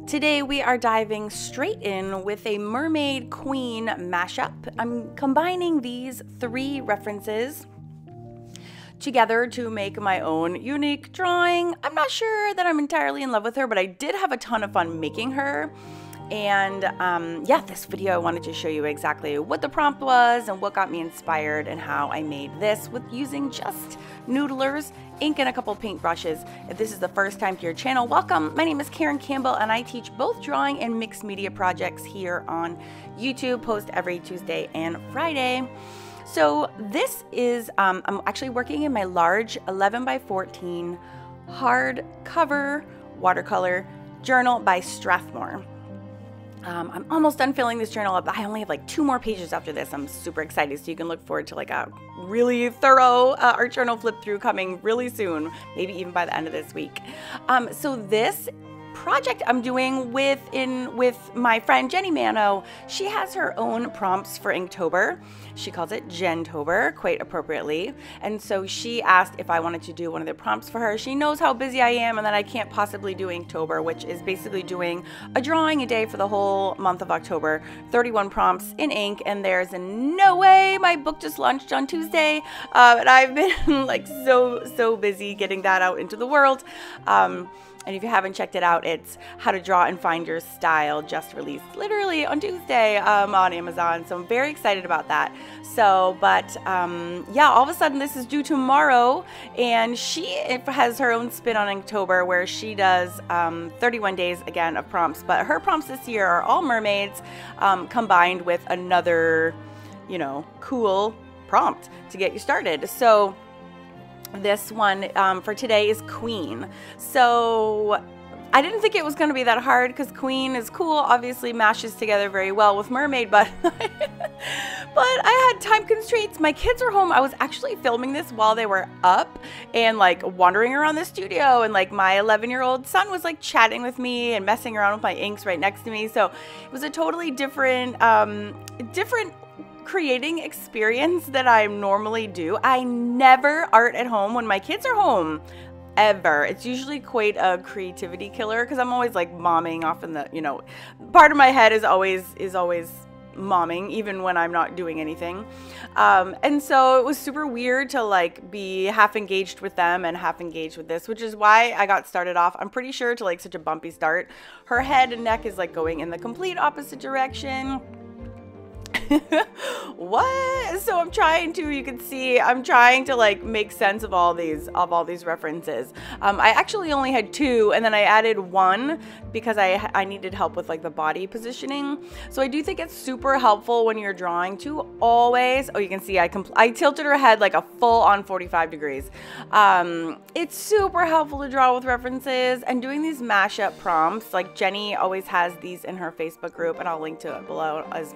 Today we are diving straight in with a mermaid queen mashup. I'm combining these three references together to make my own unique drawing. I'm not sure that I'm entirely in love with her, but I did have a ton of fun making her. And yeah, this video I wanted to show you exactly what the prompt was and what got me inspired and how I made this with using just Noodlers ink and a couple paint brushes. If this is the first time to your channel, welcome. My name is Campbell and I teach both drawing and mixed media projects here on YouTube. Post every Tuesday and Friday. So this is, I'm actually working in my large 11 by 14 hardcover watercolor journal by Strathmore. I'm almost done filling this journal up. I only have like 2 more pages after this. I'm super excited. So you can look forward to like a really thorough art journal flip through coming really soon, maybe even by the end of this week. So this project I'm doing with my friend Jenny Mano. She has her own prompts for Inktober. She calls it Gentober, quite appropriately. And so she asked if I wanted to do one of the prompts for her. She knows how busy I am and that I can't possibly do Inktober, which is basically doing a drawing a day for the whole month of October, 31 prompts in ink, and there's no way. My book just launched on Tuesday, and I've been like so busy getting that out into the world. And if you haven't checked it out, it's How to Draw and Find Your Style, just released literally on Tuesday on Amazon. So I'm very excited about that. So, but yeah, all of a sudden this is due tomorrow, and she has her own spin on Inktober where she does 31 days again of prompts. But her prompts this year are all mermaids combined with another, you know, cool prompt to get you started. So this one for today is Queen. So I didn't think it was going to be that hard because Queen is cool, obviously mashes together very well with mermaid, but but I had time constraints. My kids are home. I was actually filming this while they were up and like wandering around the studio, and like my 11-year-old son was like chatting with me and messing around with my inks right next to me. So it was a totally different creating experience that I normally do. I never art at home when my kids are home, ever. It's usually quite a creativity killer because I'm always like momming off in the, you know, part of my head is always momming even when I'm not doing anything. And so it was super weird to like be half engaged with them and half engaged with this, which is why I got started off, I'm pretty sure, to like such a bumpy start. Her head and neck is like going in the complete opposite direction. What? So I'm trying to, you can see, I'm trying to like make sense of all these references. I actually only had 2, and then I added 1 because I needed help with like the body positioning. So I do think it's super helpful when you're drawing to always, oh, you can see I tilted her head like a full on 45 degrees. It's super helpful to draw with references, and doing these mashup prompts, like Jenny always has these in her Facebook group, and I'll link to it below as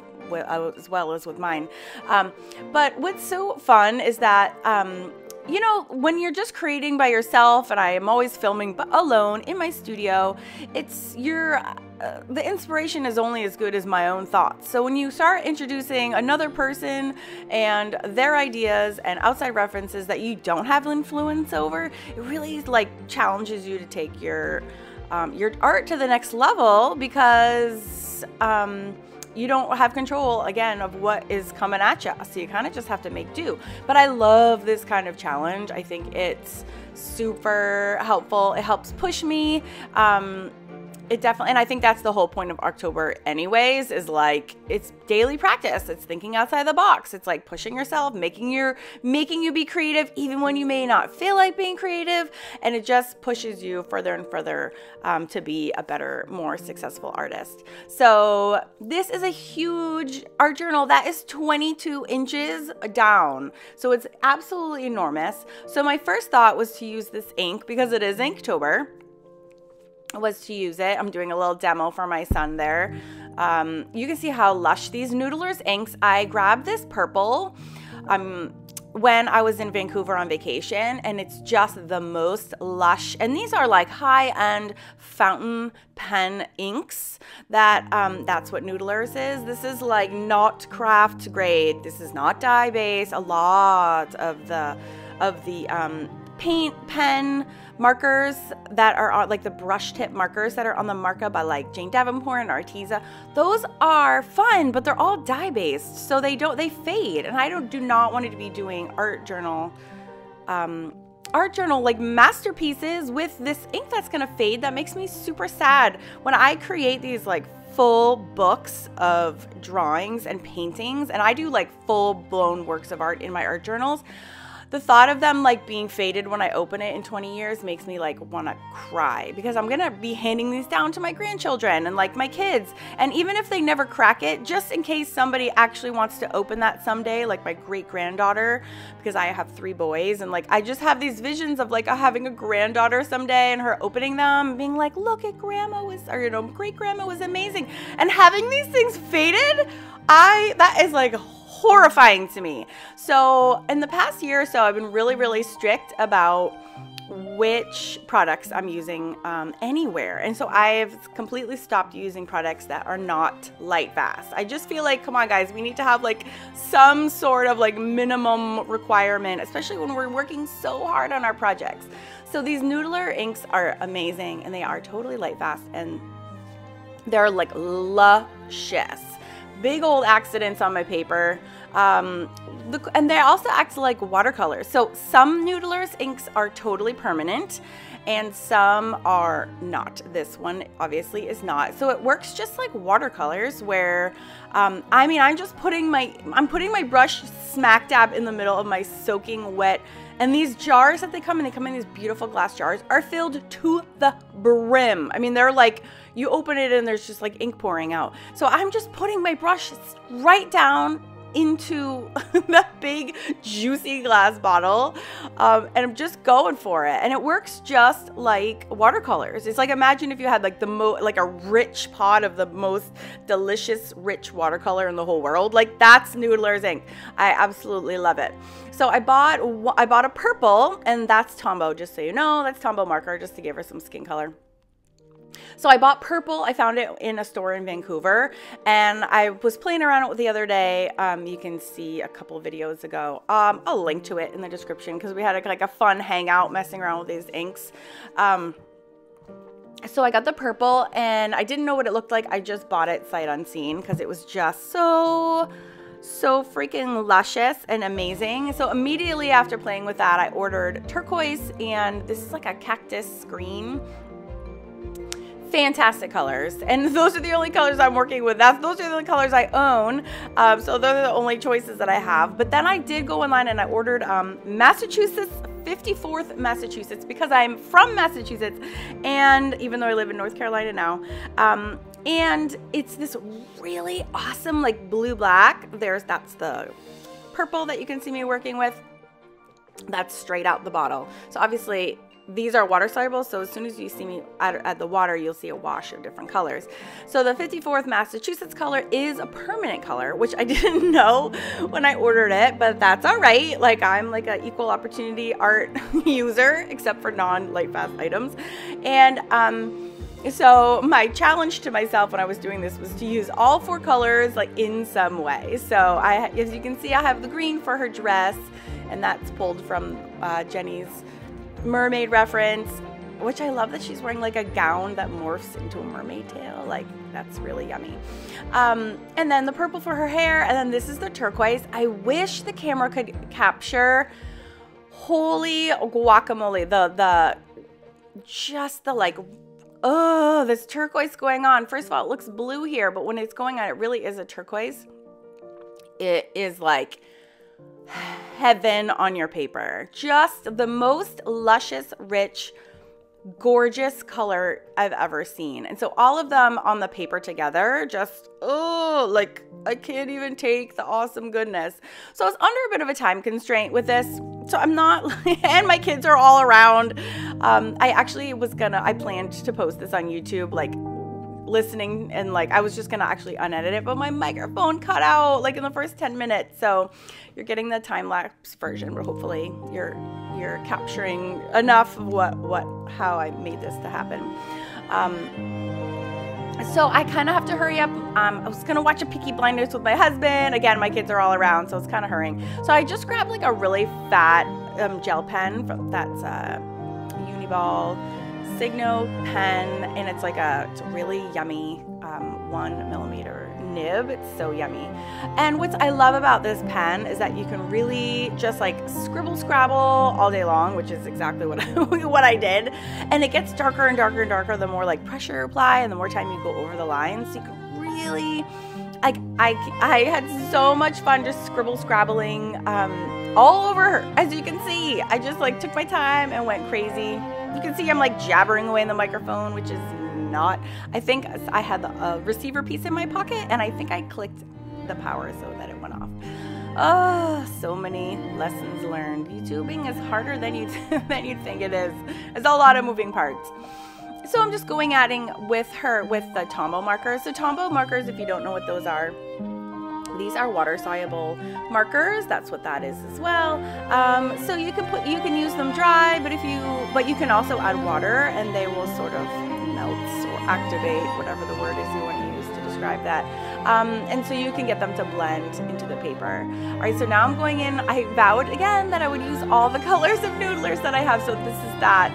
well as with mine. But what's so fun is that, you know, when you're just creating by yourself, and I am always filming but alone in my studio, it's the inspiration is only as good as my own thoughts. So when you start introducing another person and their ideas and outside references that you don't have influence over, it really like challenges you to take your art to the next level, because you don't have control, again, of what is coming at you. So you kind of just have to make do. But I love this kind of challenge. I think it's super helpful. It helps push me. It definitely, and I think that's the whole point of October anyways, is like, it's daily practice. It's thinking outside the box. It's like pushing yourself, making you be creative even when you may not feel like being creative. And it just pushes you further and further to be a better, more successful artist. So this is a huge art journal that is 22 inches down. So it's absolutely enormous. So my first thought was to use this ink because it is Inktober. Was to use it. I'm doing a little demo for my son there. You can see how lush these Noodlers inks. I grabbed this purple when I was in Vancouver on vacation, and it's just the most lush. And these are like high-end fountain pen inks. That's what Noodlers is. This is like not craft grade. This is not dye base. A lot of the paint pen markers that are on, like the brush tip markers that are on the marker by like Jane Davenport and Arteza. Those are fun, but they're all dye based, so they fade, and I do not want to be doing art journal like masterpieces with this ink that's gonna fade. That makes me super sad when I create these like full books of drawings and paintings, and I do like full-blown works of art in my art journals. The thought of them like being faded when I open it in 20 years makes me like want to cry, because I'm gonna be handing these down to my grandchildren and like my kids, and even if they never crack it, just in case somebody actually wants to open that someday, like my great-granddaughter, because I have 3 boys, and like I just have these visions of like having a granddaughter someday and her opening them and being like, look at grandma was, or you know, great-grandma was amazing, and having these things faded, that is like horrifying to me. So in the past year or so, I've been really strict about which products I'm using anywhere, and so I've completely stopped using products that are not lightfast. I just feel like, come on guys, we need to have like some sort of like minimum requirement, especially when we're working so hard on our projects. So these Noodler inks are amazing, and they are totally lightfast, and they're like luscious. Big old accidents on my paper, and they also act like watercolors. So some Noodlers inks are totally permanent, and some are not. This one obviously is not. So it works just like watercolors, where I mean, I'm putting my brush smack dab in the middle of my soaking wet. And these jars that they come in these beautiful glass jars, are filled to the brim. I mean, they're like, you open it and there's just like ink pouring out. So I'm just putting my brush right down into that big juicy glass bottle, and I'm just going for it, and it works just like watercolors. It's like, imagine if you had like like a rich pot of the most delicious rich watercolor in the whole world. Like, that's Noodlers ink. I absolutely love it. So I bought a purple, and that's Tombow, just so you know. That's Tombow marker, just to give her some skin color. So I bought purple. I found it in a store in Vancouver, and I was playing around with it the other day. You can see a couple of videos ago. I'll link to it in the description, because we had like a fun hangout messing around with these inks. So I got the purple, and I didn't know what it looked like. I just bought it sight unseen, because it was just so freaking luscious and amazing. So immediately after playing with that, I ordered turquoise, and this is like a cactus green. Fantastic colors, and those are the only colors I'm working with. Those are the colors I own, so those are the only choices that I have. But then I did go online and I ordered Massachusetts, 54th Massachusetts, because I'm from Massachusetts, and even though I live in North Carolina now, and it's this really awesome like blue-black. That's the purple that you can see me working with. That's straight out the bottle. So obviously these are water soluble, so as soon as you see me at the water, you'll see a wash of different colors. So the 54th Massachusetts color is a permanent color, which I didn't know when I ordered it, but that's all right. Like, I'm like an equal opportunity art user, except for non-lightfast items. And so my challenge to myself when I was doing this was to use all 4 colors like in some way. So as you can see, I have the green for her dress, and that's pulled from Jenny's mermaid reference, which I love that she's wearing like a gown that morphs into a mermaid tail. Like, that's really yummy. And then the purple for her hair, and then this is the turquoise. I wish the camera could capture, holy guacamole, just the like, oh, this turquoise going on. First of all, it looks blue here, but when it's going on, it really is a turquoise. It is like heaven on your paper. Just the most luscious, rich, gorgeous color I've ever seen. And so all of them on the paper together, just, oh, like, I can't even take the awesome goodness. So I was under a bit of a time constraint with this. So I'm not, and my kids are all around. I planned to post this on YouTube, like, listening, and like I was just gonna actually unedit it, but my microphone cut out like in the first 10 minutes. So you're getting the time-lapse version, but hopefully you're capturing enough of how I made this to happen. So I kind of have to hurry up. I was gonna watch a Peaky Blinders with my husband. Again, my kids are all around, so it's kind of hurrying. So I just grabbed like a really fat gel pen. That's Uniball Signo pen, and it's like it's a really yummy 1mm nib. It's so yummy. And what I love about this pen is that you can really just like scribble scrabble all day long, which is exactly what what I did. And it gets darker and darker and darker the more like pressure you apply and the more time you go over the lines. So you can really, like, I had so much fun just scribble scrabbling all over her. As you can see, I just like took my time and went crazy. You can see I'm like jabbering away in the microphone, which is not, I think I had the receiver piece in my pocket and I think I clicked the power so that it went off. Oh, so many lessons learned. YouTubing is harder than you'd think it is. It's a lot of moving parts. So I'm just going at it with her with the Tombow markers. So Tombow markers, if you don't know what those are, these are water soluble markers. That's what that is as well. So you can use them dry, but you can also add water and they will sort of melt or activate, whatever the word is you want to use to describe that. And so you can get them to blend into the paper. All right, so now I'm going in. I vowed again that I would use all the colors of Noodlers that I have. So this is that,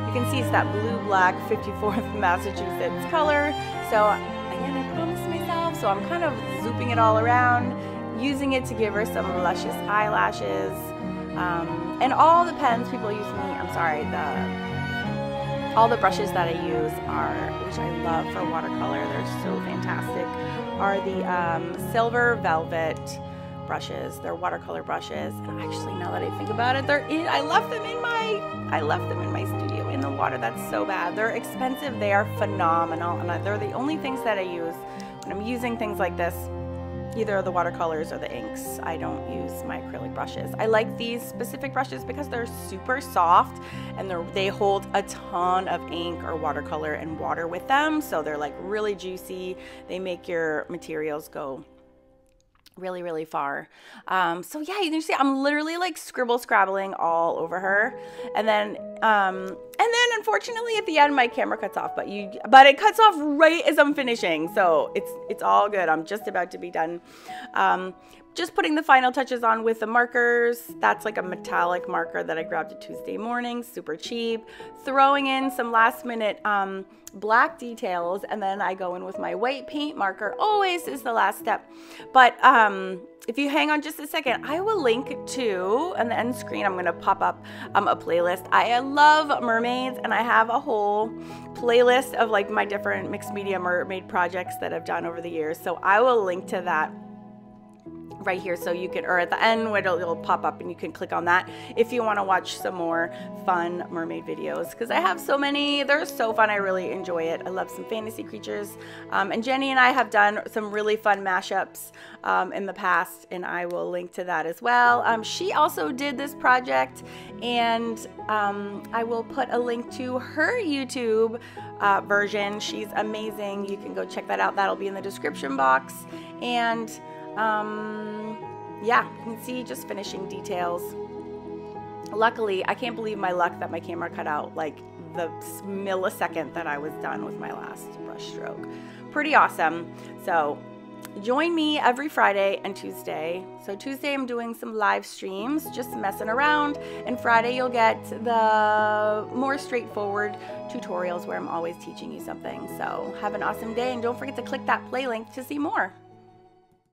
you can see it's that blue-black 54th Massachusetts color. So again, I promised myself, so I'm kind of zooping it all around, using it to give her some luscious eyelashes. And all the pens people use all the brushes that I use which I love for watercolor, they're so fantastic, are the Silver Velvet brushes. They're watercolor brushes. And actually, now that I think about it, I left them in my studio in the water. That's so bad. They're expensive. They are phenomenal. And they're the only things that I use when I'm using things like this, either the watercolors or the inks. I don't use my acrylic brushes. I like these specific brushes because they're super soft and they hold a ton of ink or watercolor and water with them. So they're like really juicy. They make your materials go really, really far. So yeah, you can see I'm literally like scrabbling all over her, and then unfortunately at the end my camera cuts off, but it cuts off right as I'm finishing, so it's all good. I'm just about to be done. Just putting the final touches on with the markers. That's like a metallic marker that I grabbed at Tuesday morning, super cheap. Throwing in some last minute black details, and then I go in with my white paint marker. Always is the last step. But if you hang on just a second, I will link to, on the end screen, I'm going to pop up a playlist. I love mermaids, and I have a whole playlist of like my different mixed media mermaid projects that I've done over the years. So I will link to that right here, so you can, or at the end where it'll pop up and you can click on that if you want to watch some more fun mermaid videos, because I have so many. They're so fun. I really enjoy it. I love some fantasy creatures, and Jenny and I have done some really fun mashups in the past, and I will link to that as well. She also did this project, and I will put a link to her YouTube version. She's amazing. You can go check that out. That'll be in the description box. And yeah, you can see just finishing details. Luckily, I can't believe my luck that my camera cut out like the millisecond that I was done with my last brush stroke. Pretty awesome. So join me every Friday and Tuesday. So Tuesday I'm doing some live streams, just messing around, and Friday you'll get the more straightforward tutorials where I'm always teaching you something. So have an awesome day, and don't forget to click that play link to see more.